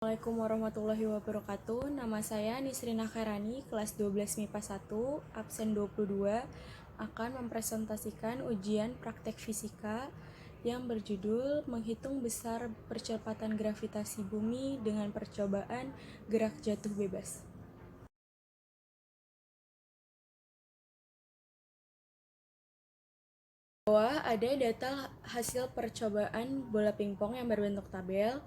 Assalamualaikum warahmatullahi wabarakatuh. Nama saya Nisrina Khairani, kelas 12 MIPA 1, absen 22, akan mempresentasikan ujian praktek fisika yang berjudul Menghitung besar percepatan gravitasi bumi dengan percobaan gerak jatuh bebas. Bawah ada data hasil percobaan bola pingpong yang berbentuk tabel.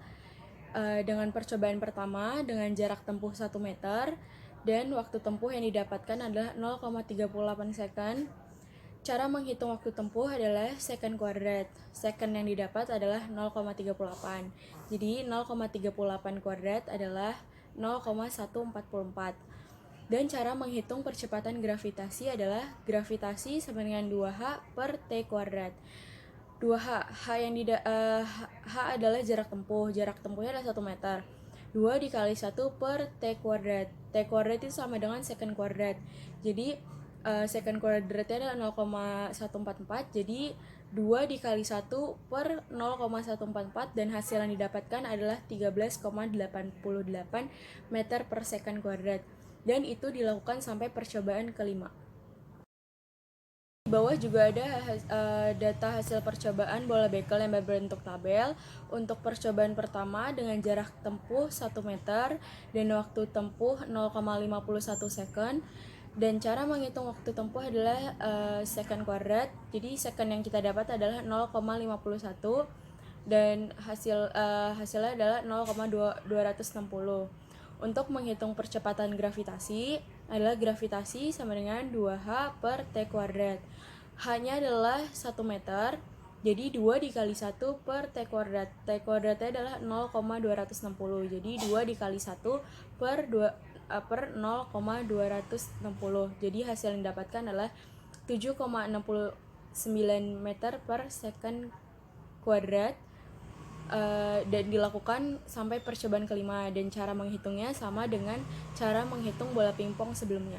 Dengan percobaan pertama dengan jarak tempuh 1 meter dan waktu tempuh yang didapatkan adalah 0,38 second. Cara menghitung waktu tempuh adalah second kuadrat. Second yang didapat adalah 0,38. Jadi 0,38 kuadrat adalah 0,144. Dan cara menghitung percepatan gravitasi adalah gravitasi sama dengan 2H per T kuadrat. 2H, H adalah jarak tempuh. Jarak tempuhnya adalah 1 meter. 2 dikali 1 per T kuadrat. T kuadrat itu sama dengan second kuadrat. Jadi second kuadratnya adalah 0,144. Jadi 2 dikali 1 per 0,144 dan hasil yang didapatkan adalah 13,88 meter per second kuadrat. Dan itu dilakukan sampai percobaan kelima. Di bawah juga ada data hasil percobaan bola bekel yang berbentuk tabel. Untuk percobaan pertama dengan jarak tempuh 1 meter dan waktu tempuh 0,51 second. Dan cara menghitung waktu tempuh adalah second kuadrat. Jadi second yang kita dapat adalah 0,51 dan hasilnya adalah 0,260. Untuk menghitung percepatan gravitasi adalah gravitasi sama dengan 2H per T kuadrat. H-nya adalah 1 meter, jadi 2 dikali 1 per T kuadrat. T kuadratnya adalah 0,260, jadi 2 dikali 1 per 0,260. Jadi hasil yang didapatkan adalah 7,69 meter per second kuadrat. Dan dilakukan sampai percobaan kelima, dan cara menghitungnya sama dengan cara menghitung bola pingpong sebelumnya.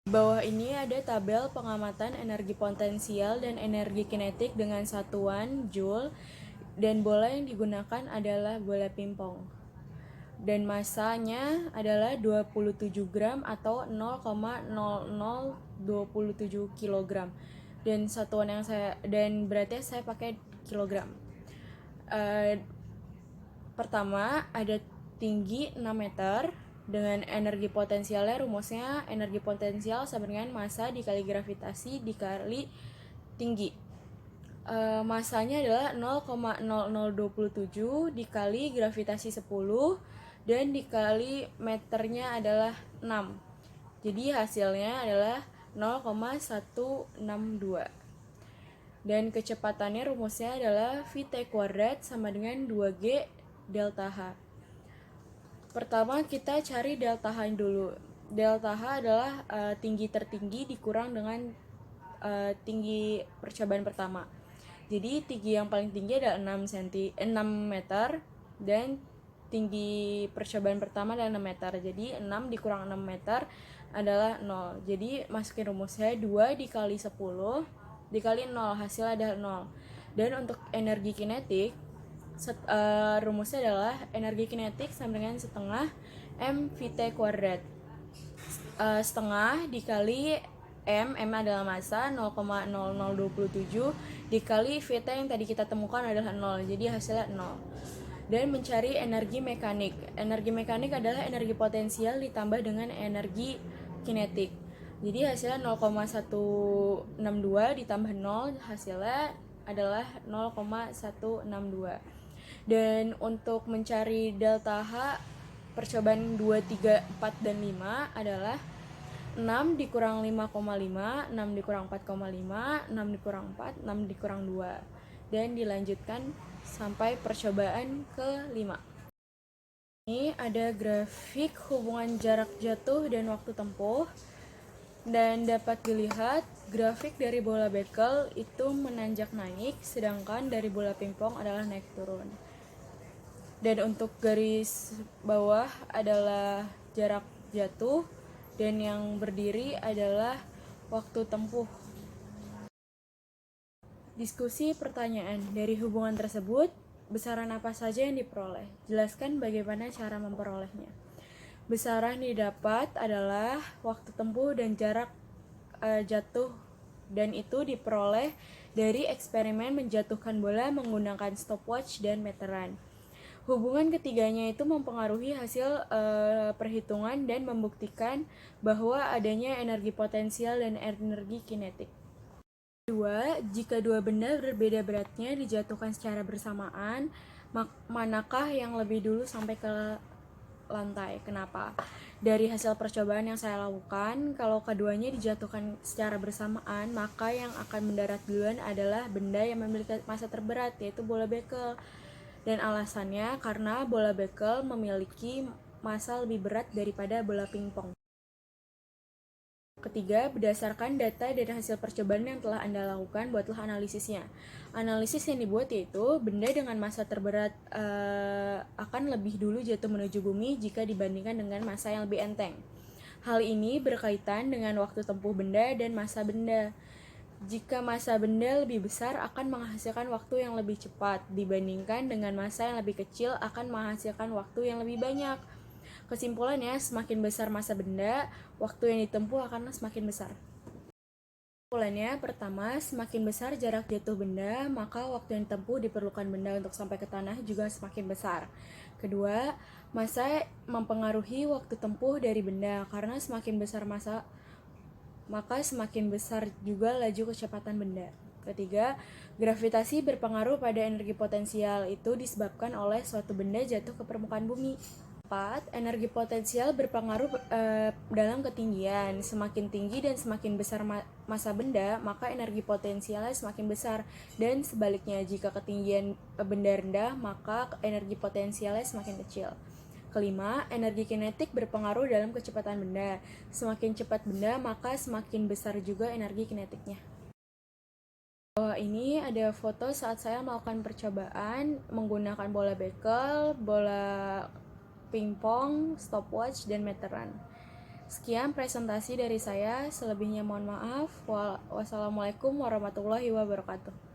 Di bawah ini ada tabel pengamatan energi potensial dan energi kinetik dengan satuan Joule, dan bola yang digunakan adalah bola pingpong. Dan masanya adalah 27 gram atau 0,0027 kg. Dan satuan yang berarti saya pakai kilogram. Pertama ada tinggi 6 meter dengan energi potensialnya, rumusnya energi potensial sama dengan massa dikali gravitasi dikali tinggi. Masanya adalah 0,0027 dikali gravitasi 10 dan dikali meternya adalah 6. Jadi hasilnya adalah 0,162. Dan kecepatannya rumusnya adalah VT kuadrat sama dengan 2G delta H. Pertama kita cari delta H dulu. Delta H adalah tinggi tertinggi dikurang dengan tinggi percobaan pertama. Jadi tinggi yang paling tinggi adalah 6 meter dan tinggi percobaan pertama adalah 6 meter. Jadi 6 dikurang 6 meter adalah 0. Jadi masukin rumusnya 2 dikali 10 dikali 0, hasilnya adalah 0. Dan untuk energi kinetik, rumusnya adalah energi kinetik sama dengan setengah mVT kuadrat. Setengah dikali M adalah massa 0,0027 dikali VT yang tadi kita temukan adalah 0, jadi hasilnya 0. Dan mencari energi mekanik. Energi mekanik adalah energi potensial ditambah dengan energi kinetik. Jadi hasilnya 0,162 ditambah 0, hasilnya adalah 0,162. Dan untuk mencari delta H, percobaan 2, 3, 4, dan 5 adalah 6 dikurang 5,5, 6 dikurang 4,5, 6 dikurang 4, 6 dikurang 2. Dan dilanjutkan sampai percobaan ke-5. Ini ada grafik hubungan jarak jatuh dan waktu tempuh. Dan dapat dilihat grafik dari bola bekel itu menanjak naik, sedangkan dari bola pingpong adalah naik turun. Dan untuk garis bawah adalah jarak jatuh dan yang berdiri adalah waktu tempuh. Diskusi pertanyaan dari hubungan tersebut. besaran apa saja yang diperoleh? Jelaskan bagaimana cara memperolehnya. Besaran didapat adalah waktu tempuh dan jarak jatuh, dan itu diperoleh dari eksperimen menjatuhkan bola menggunakan stopwatch dan meteran. Hubungan ketiganya itu mempengaruhi hasil perhitungan dan membuktikan bahwa adanya energi potensial dan energi kinetik. Kedua, jika dua benda berbeda beratnya dijatuhkan secara bersamaan, manakah yang lebih dulu sampai ke lantai? Kenapa? Dari hasil percobaan yang saya lakukan, kalau keduanya dijatuhkan secara bersamaan, maka yang akan mendarat duluan adalah benda yang memiliki massa terberat, yaitu bola bekel. Dan alasannya karena bola bekel memiliki massa lebih berat daripada bola pingpong. Ketiga, berdasarkan data dan hasil percobaan yang telah Anda lakukan, buatlah analisisnya. Analisis yang dibuat yaitu benda dengan massa terberat akan lebih dulu jatuh menuju bumi jika dibandingkan dengan massa yang lebih enteng. Hal ini berkaitan dengan waktu tempuh benda dan massa benda. Jika massa benda lebih besar akan menghasilkan waktu yang lebih cepat dibandingkan dengan massa yang lebih kecil akan menghasilkan waktu yang lebih banyak. Kesimpulannya, semakin besar massa benda, waktu yang ditempuh akan semakin besar. Kesimpulannya, pertama, semakin besar jarak jatuh benda, maka waktu yang ditempuh diperlukan benda untuk sampai ke tanah juga semakin besar. Kedua, massa mempengaruhi waktu tempuh dari benda, karena semakin besar massa, maka semakin besar juga laju kecepatan benda. Ketiga, gravitasi berpengaruh pada energi potensial, itu disebabkan oleh suatu benda jatuh ke permukaan bumi. 4. Energi potensial berpengaruh dalam ketinggian. Semakin tinggi dan semakin besar massa benda, maka energi potensialnya semakin besar. Dan sebaliknya, jika ketinggian benda rendah, maka energi potensialnya semakin kecil. Kelima, energi kinetik berpengaruh dalam kecepatan benda. Semakin cepat benda, maka semakin besar juga energi kinetiknya. Bawah ini ada foto saat saya melakukan percobaan menggunakan bola bekel, bola pingpong, stopwatch, dan meteran. Sekian presentasi dari saya, selebihnya mohon maaf. Wassalamualaikum warahmatullahi wabarakatuh.